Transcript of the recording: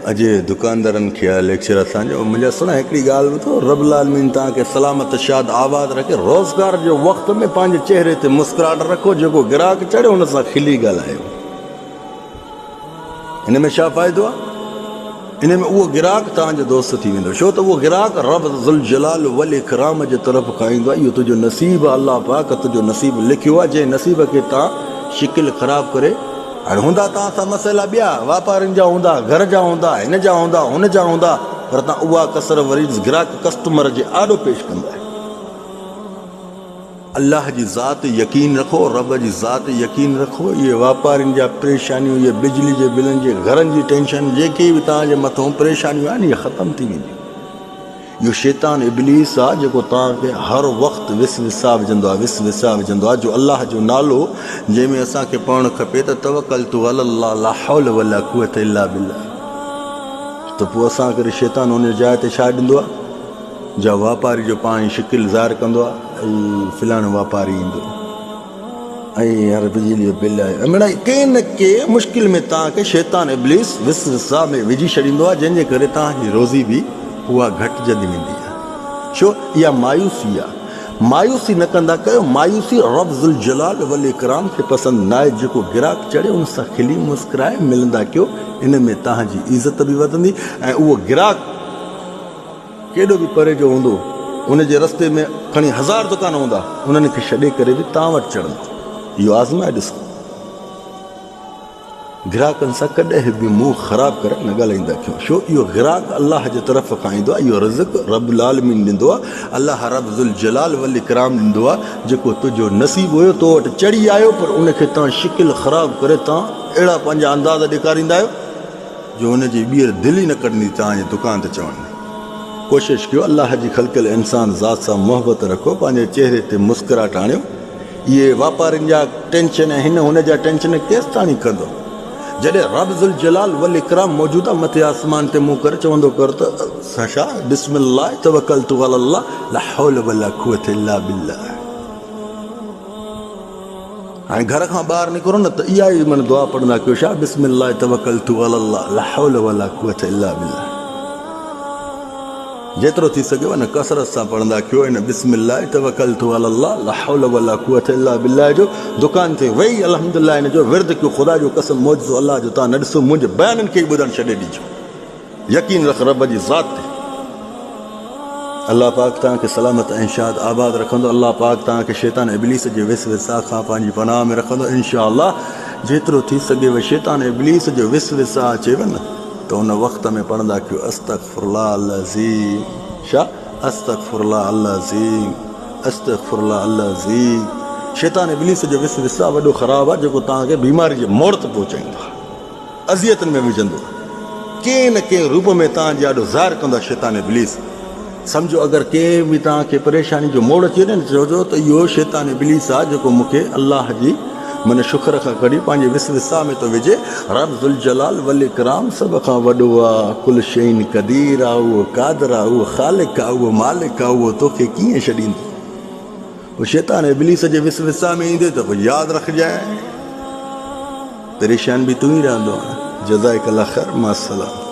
अॼु दुकानदारनि खे लेक्चर असांजो मुंहिंजा सुना हिकिड़ी ॻाल्हि ॿुधो रब्बुल आलमीन तव्हांखे सलामत शाद आबाद रखे रोज़गार जो वक़्त में पंहिंजे चेहरे ते मुस्कुराहट रखो जेको ग्राहक चढ़े हुन सां खिली ॻाल्हायो हिन में छा फ़ाइदो आहे इन में उहो ग्राहक तव्हांजो दोस्त थी वेंदो छो त उहो ग्राहक रब ज़ुल जलाल वल इकराम जे तरफ़ खां ईंदो आहे इहो तुंहिंजो नसीब आहे अलाह पाक तुंहिंजो नसीब लिखियो आहे जंहिं नसीब खे तव्हां शिकिल ख़राब करे हाणे हूंदा तव्हां सां मसइला ॿिया वापारियुनि जा हूंदा घर जा हूंदा हिन जा हूंदा हुन जा हूंदा पर तव्हां उहा कसर वरी ग्राहक कस्टमर जे आॾो पेश कंदा अल्लाह जी ज़ात यकीन रखो रब जी ज़ात यकीन रखो इहे वापारियुनि जा परेशानियूं इहे बिजली जे बिलनि जे घरनि जी टेंशन जेके बि तव्हांजे मथां परेशानियूं आहिनि इहे ख़तमु थी वेंदियूं इहो शैतान इब्लीस आहे जेको तव्हांखे हर वक़्तु विसा विझंदो आहे जो अल्लाह जो नालो जंहिंमें असांखे पढ़णु खपे त तवक्कलतु अलल्लाह ला हौल वला कुव्वत इल्ला बिल्लाह त पोइ असां करे शैतान हुन जाइ ते छा ॾींदो आहे जा वापारी जो पाण शिकिल ज़ाहिर कंदो आहे ऐं फिलाणो वापारी ईंदो ऐं यार बिजली जो बिल आहे मिड़ई कंहिं न कंहिं मुश्किल में तव्हांखे शैतान इब्लीस विसा में विझी छॾींदो आहे जंहिंजे करे तव्हांजी रोज़ी बि उहा घटिजंदी वेंदी आहे छो इहा मायूसी आहे मायूसी न कंदा कयो मायूसी रब ज़ुल जलाल वल इकराम खे पसंदि न आहे जेको ग्राहक चढ़े उन सां खिली मुस्कुराए मिलंदा कयो इन में तव्हांजी इज़त बि वधंदी ऐं उहो ग्राहक केॾो बि परे जो हूंदो उनजे रस्ते में खणी 1000 दुकान हूंदा उन्हनि खे छॾे करे बि तव्हां वटि चढ़ंदो इहो आज़माए ॾिसो ग्राहकनि सां कॾहिं बि मुंहुं ख़राबु करे न ॻाल्हाईंदा कयो छो इहो ग्राहक अलाह जे तरफ़ खां ईंदो आहे इहो रिज़्क़ रब्बुल आलमीन ॾींदो आहे अलाह रब ज़ुल जलाल वल इकराम ॾींदो आहे जेको तुंहिंजो नसीबु हुयो तो वटि चढ़ी आयो पर उनखे तव्हां शिकिल ख़राबु करे तव्हां अहिड़ा पंहिंजा अंदाज़ ॾेखारींदा आहियो जो हुनजी ॿीहर दिलि ई न कढंदी तव्हांजे दुकान ते चवण में कोशिशि कयो अलाह जी ख़लक़ियल इंसान ज़ात सां मोहबत रखो पंहिंजे चेहरे ते मुस्कुराहट आणियो इहे वापारियुनि जा टेंशन हिन हुन जा टेंशन केसि ताणी कंदो जॾहिं रब ज़ुल जलाल वल इकराम मौजूद आहे मथे आसमान ते मुंहुं करे चवंदो कर त छा बिस्मिल्लाह तवक्कलतु अलल्लाह ला हौल वला कुव्वत इल्ला बिल्लाह हाणे घर खां ॿाहिरि निकिरो न त इहा ई माना दुआ पढ़ंदा कयो छा बिस्मिल्लाह तवक्कलतु अलल्लाह ला हौल वला कुव्वत इल्ला बिल्लाह जेतिरो थी सघेव न कसरत सां पढ़ंदा कयो इन बिस्मिल्लाह तवक्कलतु अलल्लाह ला हौल वला कुव्वत इल्ला बिल्लाह जो दुकान ते वेही अल्हम्दुलिल्लाह इन जो विर्द कयो ख़ुदा जो कसम मौजूदो अल्लाह जो तव्हां न ॾिसो मुंहिंजे बयाननि खे ॿुधणु छॾे ॾिजो यकीन रख रब जी ज़ात ते अल्लाह पाक तव्हांखे सलामत ऐं शाद आबाद रखंदो अल्लाह पाक तव्हांखे शैतान इब्लीस जे विसविसा खां पंहिंजी पनाह में रखंदो इंशा अल्लाह जेतिरो थी सघेव शैतान इब्लीस जो विसविसा अचेव न तो उन वक़्त में पढ़ंदा कयो अस्तग़फिरुल्लाह अज़ीम छा अस्तग़फिरुल्लाह अज़ीम अस्तग़फिरुल्लाह अज़ीम शैतान इब्लीस जो विसविसा वॾो ख़राबु आहे जेको तव्हांखे बीमारी जे मोड़ ते पहुचाईंदो आहे अज़ियतनि में विझंदो आहे कंहिं न कंहिं रूप में तव्हांजे ॾाढो ज़ाहिर कंदो आहे शैतान इब्लीस सम्झो अगरि कंहिं बि तव्हांखे परेशानी जो मोड़ अची वञे न चइजो त इहो शैतान इब्लीस आहे जेको मूंखे अलाह जी मन शुक्र खां कढी पंहिंजे विसविसा में थो विझे रब ज़ुल जलाल वल इकराम सभ खां वॾो आहे कुल शैइन क़दीर आहे उहो क़ादिर आहे उहो ख़ालिक़ आहे उहो मालिक आहे उहो तोखे कीअं छॾींदो पोइ शैतान इब्लीस जे विसविसा में ईंदे त पोइ यादि रखजांइ परेशान बि तूं ई रहंदो आहे जज़ाक अल्लाह ख़ैर मा सलाम।